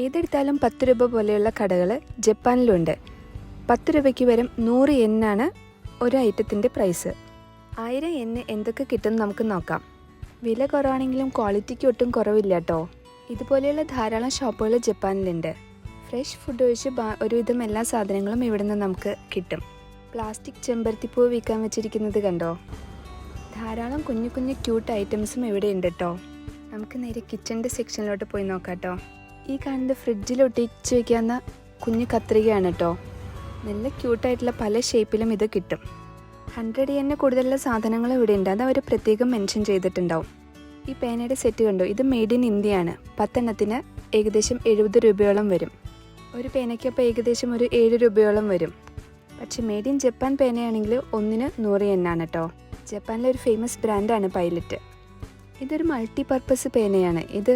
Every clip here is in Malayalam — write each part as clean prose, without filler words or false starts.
ഏതെടുത്താലും 10 രൂപ പോലെയുള്ള കടകൾ ജപ്പാനിലുണ്ട്. 10 രൂപയ്ക്ക് വരും 100 യെന്നാണ് ഒരു ഐറ്റത്തിൻ്റെ പ്രൈസ്. 1000 യെന്ന് എന്തൊക്കെ കിട്ടും നമുക്ക് നോക്കാം. വില കുറവാണെങ്കിലും ക്വാളിറ്റിക്ക് ഒട്ടും കുറവില്ല കേട്ടോ. ഇതുപോലെയുള്ള ധാരാളം ഷോപ്പുകൾ ജപ്പാനിലുണ്ട്. ഫ്രഷ് ഫുഡ് ഒഴിച്ച് ഒരുവിധം എല്ലാ സാധനങ്ങളും ഇവിടെ നിന്ന് നമുക്ക് കിട്ടും. പ്ലാസ്റ്റിക് ചെമ്പരത്തിപ്പൂ വിൽക്കാൻ വെച്ചിരിക്കുന്നത് കണ്ടോ. ധാരാളം കുഞ്ഞു കുഞ്ഞു ക്യൂട്ട് ഐറ്റംസും ഇവിടെ ഉണ്ട് കേട്ടോ. നമുക്ക് നേരെ കിച്ചണിൻ്റെ സെക്ഷനിലോട്ട് പോയി നോക്കാം കേട്ടോ. ഈ കാണുന്നത് ഫ്രിഡ്ജിൽ ഒട്ടിച്ച് വയ്ക്കാവുന്ന കുഞ്ഞു കത്രികയാണ് കേട്ടോ. നല്ല ക്യൂട്ടായിട്ടുള്ള പല ഷേപ്പിലും ഇത് കിട്ടും. 100 യെന്ന് കൂടുതലുള്ള സാധനങ്ങൾ ഇവിടെ ഉണ്ട്. അത് അവർ പ്രത്യേകം മെൻഷൻ ചെയ്തിട്ടുണ്ടാവും. ഈ പേനയുടെ സെറ്റ് കണ്ടോ, ഇത് മെയ്ഡ് ഇൻ ഇന്ത്യയാണ്. 10 എണ്ണത്തിന് ഏകദേശം 70 രൂപയോളം വരും. ഒരു പേനയ്ക്കപ്പോൾ ഏകദേശം ഒരു 7 രൂപയോളം വരും. പക്ഷേ മെയ്ഡ് ഇൻ ജപ്പാൻ പേനയാണെങ്കിൽ ഒന്നിന് 100 യെന്നാണ് കേട്ടോ. ജപ്പാനിലെ ഒരു ഫേമസ് ബ്രാൻഡാണ് പൈലറ്റ്. ഇതൊരു മൾട്ടി പർപ്പസ് പേനയാണ്. ഇത്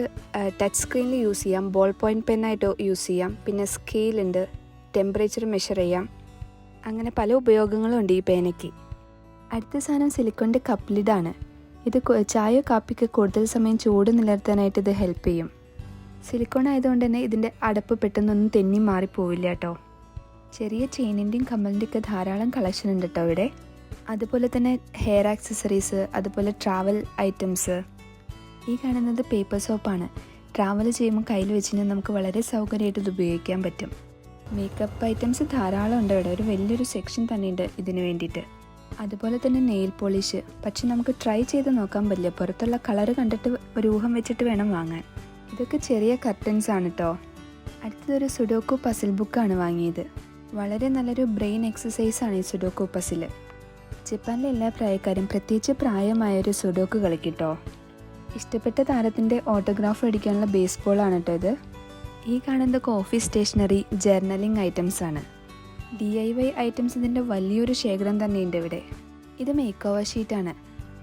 ടച്ച് സ്ക്രീനിൽ യൂസ് ചെയ്യാം, ബോൾ പോയിൻറ്റ് പെന്നായിട്ട് യൂസ് ചെയ്യാം, പിന്നെ സ്കെയിലുണ്ട്, ടെമ്പറേച്ചർ മെഷർ ചെയ്യാം. അങ്ങനെ പല ഉപയോഗങ്ങളും ഉണ്ട് ഈ പേനയ്ക്ക്. അടുത്ത സാധനം സിലിക്കോണിൻ്റെ കപ്പ് ലിഡാണ്. ഇത് ചായ കാപ്പിക്ക് കൂടുതൽ സമയം ചൂട് നിലനിർത്താനായിട്ട് ഇത് ഹെൽപ്പ് ചെയ്യും. സിലിക്കോൺ ആയതുകൊണ്ട് തന്നെ ഇതിൻ്റെ അടപ്പ് പെട്ടെന്നൊന്നും തെന്നി മാറിപ്പോവില്ല കേട്ടോ. ചെറിയ ചെയിനിൻ്റെയും കമ്മലിൻ്റെയും ഒക്കെ ധാരാളം കളക്ഷൻ ഉണ്ട് കേട്ടോ ഇവിടെ. അതുപോലെ തന്നെ ഹെയർ ആക്സസറീസ്, അതുപോലെ ട്രാവൽ ഐറ്റംസ്. ഈ കാണുന്നത് പേപ്പർ സോപ്പാണ്. ട്രാവൽ ചെയ്യുമ്പോൾ കയ്യിൽ വെച്ചിട്ട് നമുക്ക് വളരെ സൗകര്യമായിട്ട് ഇത് ഉപയോഗിക്കാൻ പറ്റും. മേക്കപ്പ് ഐറ്റംസ് ധാരാളം ഉണ്ട് ഇവിടെ. ഒരു വലിയൊരു സെക്ഷൻ തന്നെയുണ്ട് ഇതിന് വേണ്ടിയിട്ട്. അതുപോലെ തന്നെ നെയിൽ പോളിഷ്. പക്ഷെ നമുക്ക് ട്രൈ ചെയ്ത് നോക്കാൻ പറ്റില്ല. പുറത്തുള്ള കളറ് കണ്ടിട്ട് ഒരു ഊഹം വെച്ചിട്ട് വേണം വാങ്ങാൻ. ഇതൊക്കെ ചെറിയ കർട്ടൻസ് ആണ് കേട്ടോ. അടുത്തതൊരു സുഡോക്കു പസിൽ ബുക്കാണ് വാങ്ങിയത്. വളരെ നല്ലൊരു ബ്രെയിൻ എക്സസൈസാണ് ഈ സുഡോക്കു പസിൽ. ജപ്പാനിലെ എല്ലാ പ്രായക്കാരും പ്രത്യേകിച്ച് പ്രായമായൊരു സുഡോക്ക് കളിക്കിട്ടോ. ഇഷ്ടപ്പെട്ട താരത്തിൻ്റെ ഓട്ടോഗ്രാഫ് അടിക്കാനുള്ള ബേസ്ബോളാണ് കേട്ടോ ഇത്. ഈ കാണുന്നതൊക്കെ ഓഫീസ് സ്റ്റേഷനറി, ജേർണലിംഗ് ഐറ്റംസ് ആണ്. DIY ഐറ്റംസ് ഇതിൻ്റെ വലിയൊരു ശേഖരം തന്നെയുണ്ട് ഇവിടെ. ഇത് മേക്ക് ഓവർ ഷീറ്റാണ്.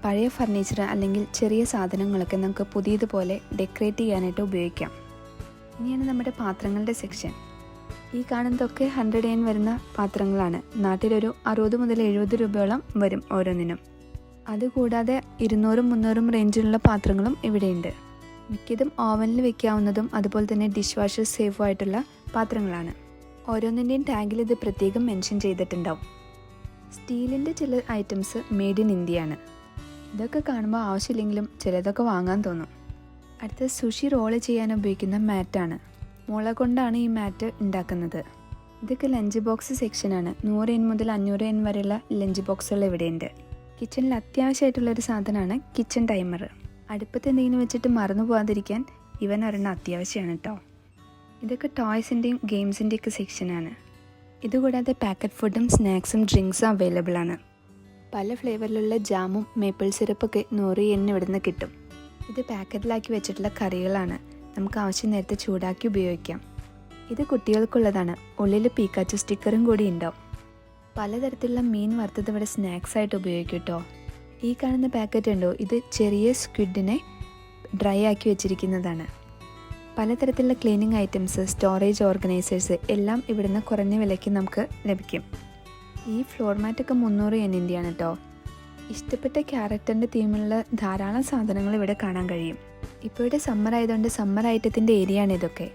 പഴയ ഫർണിച്ചർ അല്ലെങ്കിൽ ചെറിയ സാധനങ്ങളൊക്കെ നമുക്ക് പുതിയതുപോലെ ഡെക്കറേറ്റ് ചെയ്യാനായിട്ട് ഉപയോഗിക്കാം. ഇനിയാണ് നമ്മുടെ പാത്രങ്ങളുടെ സെക്ഷൻ. ഈ കാണുന്നതൊക്കെ 100 yen വരുന്ന പാത്രങ്ങളാണ്. നാട്ടിലൊരു 60 മുതൽ 70 രൂപയോളം വരും ഓരോന്നിനും. അതുകൂടാതെ 200-300 റേഞ്ചിലുള്ള പാത്രങ്ങളും ഇവിടെയുണ്ട്. മിക്കതും ഓവനിൽ വെക്കാവുന്നതും അതുപോലെ തന്നെ ഡിഷ് വാഷർ സേഫും ആയിട്ടുള്ള പാത്രങ്ങളാണ്. ഓരോന്നിൻ്റെയും ടാഗിൽ ഇത് പ്രത്യേകം മെൻഷൻ ചെയ്തിട്ടുണ്ടാവും. സ്റ്റീലിൻ്റെ ചില ഐറ്റംസ് മെയ്ഡ് ഇൻ ഇന്ത്യയാണ്. ഇതൊക്കെ കാണുമ്പോൾ ആവശ്യമില്ലെങ്കിലും ചിലതൊക്കെ വാങ്ങാൻ തോന്നും. അടുത്ത സുഷി റോള് ചെയ്യാൻ ഉപയോഗിക്കുന്ന മാറ്റാണ്. മുള കൊണ്ടാണ് ഈ മാറ്റ് ഉണ്ടാക്കുന്നത്. ഇതൊക്കെ ലഞ്ച് ബോക്സ് സെക്ഷനാണ്. 100 yen മുതൽ 500 yen വരെയുള്ള ലഞ്ച് ബോക്സുകൾ ഇവിടെയുണ്ട്. കിച്ചണിൽ അത്യാവശ്യമായിട്ടുള്ളൊരു സാധനമാണ് കിച്ചൺ ടൈമർ. അടുപ്പത്ത് എന്തെങ്കിലും വെച്ചിട്ട് മറന്നു പോകാതിരിക്കാൻ ഇവൻ ഒരെണ്ണം അത്യാവശ്യമാണ് കേട്ടോ. ഇതൊക്കെ ടോയ്സിൻ്റെയും ഗെയിംസിൻ്റെയും ഒക്കെ സെക്ഷനാണ്. ഇതുകൂടാതെ പാക്കറ്റ് ഫുഡും സ്നാക്സും ഡ്രിങ്ക്സും അവൈലബിൾ ആണ്. പല ഫ്ലേവറിലുള്ള ജാമും മേപ്പിൾ സിറപ്പൊക്കെ 100 yen ഇവിടുന്ന് കിട്ടും. ഇത് പാക്കറ്റിലാക്കി വെച്ചിട്ടുള്ള കറികളാണ്. നമുക്ക് ആവശ്യം നേരത്തെ ചൂടാക്കി ഉപയോഗിക്കാം. ഇത് കുട്ടികൾക്കുള്ളതാണ്. ഉള്ളിൽ പീക്കാച്ചു സ്റ്റിക്കറും കൂടി ഉണ്ടാവും. പലതരത്തിലുള്ള മീൻ വറുത്തത് ഇവിടെ സ്നാക്സ് ആയിട്ട് ഉപയോഗിക്കും കേട്ടോ. ഈ കാണുന്ന പാക്കറ്റ് ഉണ്ടോ, ഇത് ചെറിയ സ്ക്വിഡിനെ ഡ്രൈ ആക്കി വെച്ചിരിക്കുന്നതാണ്. പലതരത്തിലുള്ള ക്ലീനിങ് ഐറ്റംസ്, സ്റ്റോറേജ് ഓർഗനൈസേഴ്സ് എല്ലാം ഇവിടുന്ന് കുറഞ്ഞ വിലയ്ക്ക് നമുക്ക് ലഭിക്കും. ഈ ഫ്ലോർ മാറ്റൊക്കെ 300 yen കേട്ടോ. ഇഷ്ടപ്പെട്ട ക്യാരക്ടറിൻ്റെ തീമുള്ള ധാരാളം സാധനങ്ങൾ ഇവിടെ കാണാൻ കഴിയും. ഇപ്പോൾ ഇവിടെ സമ്മർ ആയതുകൊണ്ട് സമ്മർ ഐറ്റത്തിൻ്റെ ഏരിയ ആണ് ഇതൊക്കെ.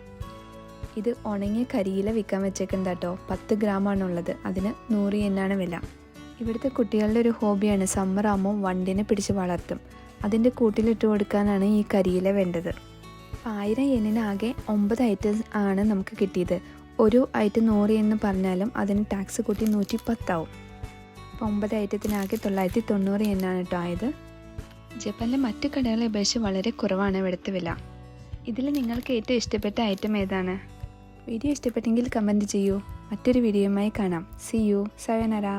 ഇത് ഉണങ്ങിയ കരിയില വിൽക്കാൻ വെച്ചേക്കുന്നത് കേട്ടോ. 10 ഗ്രാമാണുള്ളത്. അതിന് 100 yen വില. ഇവിടുത്തെ കുട്ടികളുടെ ഒരു ഹോബിയാണ് സമ്മർ ആകുമ്പോൾ വണ്ടിനെ പിടിച്ച് വളർത്തും. അതിൻ്റെ കൂട്ടിലിട്ട് കൊടുക്കാനാണ് ഈ കരിയില വേണ്ടത്. 1000 yen ആകെ 9 ഐറ്റംസ് ആണ് നമുക്ക് കിട്ടിയത്. ഒരു ഐറ്റം 100 yen പറഞ്ഞാലും അതിന് ടാക്സ് കൂട്ടി 110 ആവും. അപ്പോൾ 9 ഐറ്റത്തിനാകെ 990 yen കേട്ടോ ആയത്. ജപ്പാനിലെ മറ്റ് കടകളെ അപേക്ഷിച്ച് വളരെ കുറവാണ് ഇവിടുത്തെ വില. ഇതിൽ നിങ്ങൾക്ക് ഏറ്റവും ഇഷ്ടപ്പെട്ട ഐറ്റം ഏതാണ്? വീഡിയോ ഇഷ്ടപ്പെട്ടെങ്കിൽ കമൻറ്റ് ചെയ്യൂ. മറ്റൊരു വീഡിയോയുമായി കാണാം. See you. Sayonara.